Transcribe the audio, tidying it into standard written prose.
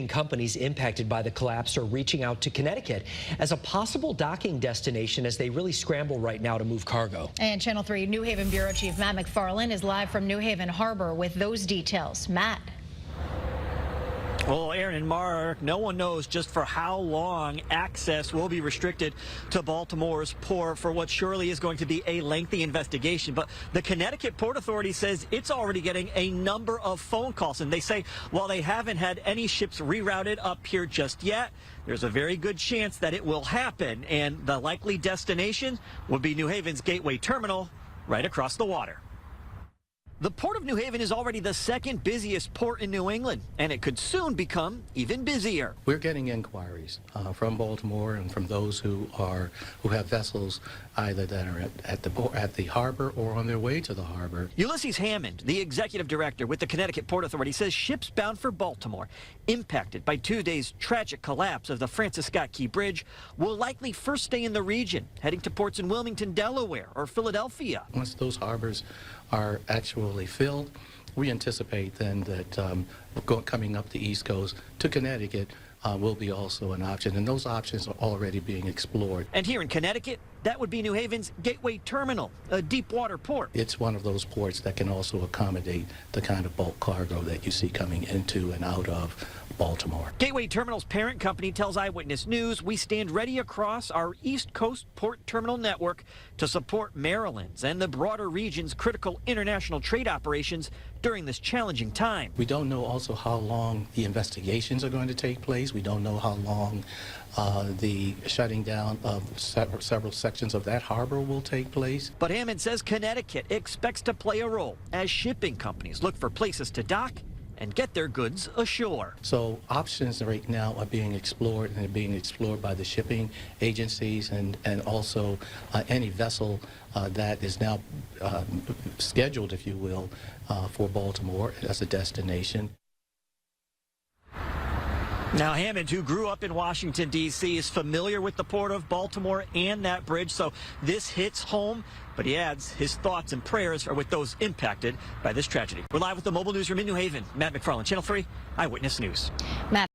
Companies impacted by the collapse are reaching out to Connecticut as a possible docking destination as they really scramble right now to move cargo. And Channel 3 New Haven Bureau Chief Matt McFarland is live from New Haven Harbor with those details. Matt. Well, Aaron and Mark, no one knows just for how long access will be restricted to Baltimore's port for what surely is going to be a lengthy investigation. But the Connecticut Port Authority says it's already getting a number of phone calls. And they say while they haven't had any ships rerouted up here just yet, there's a very good chance that it will happen. And the likely destination would be New Haven's Gateway Terminal right across the water. The Port of New Haven is already the second busiest port in New England, and it could soon become even busier. We're getting inquiries from Baltimore and from those who have vessels either that are at the harbor or on their way to the harbor. Ulysses Hammond, the executive director with the Connecticut Port Authority, says ships bound for Baltimore, impacted by Tuesday's tragic collapse of the Francis Scott Key Bridge, will likely first stay in the region, heading to ports in Wilmington, Delaware, or Philadelphia. Once those harbors are actually filled, we anticipate then that coming up the East Coast to Connecticut will be also an option, and those options are already being explored. And here in Connecticut, that would be New Haven's Gateway Terminal, a deep water port. It's one of those ports that can also accommodate the kind of bulk cargo that you see coming into and out of Baltimore. Gateway Terminal's parent company tells Eyewitness News, we stand ready across our East Coast port terminal network to support Maryland's and the broader region's critical international trade operations during this challenging time. We don't know also how long the investigations are going to take place. We don't know how long the shutting down of several sections of that harbor will take place. But Hammond says Connecticut expects to play a role as shipping companies look for places to dock and get their goods ashore. So options right now are being explored, and they're being explored by the shipping agencies and also any vessel that is now scheduled, if you will, for Baltimore as a destination. Now, Hammond, who grew up in Washington, D.C., is familiar with the Port of Baltimore and that bridge, so this hits home. But he adds his thoughts and prayers are with those impacted by this tragedy. We're live with the mobile newsroom in New Haven. Matt McFarland, Channel 3 Eyewitness News. Matt.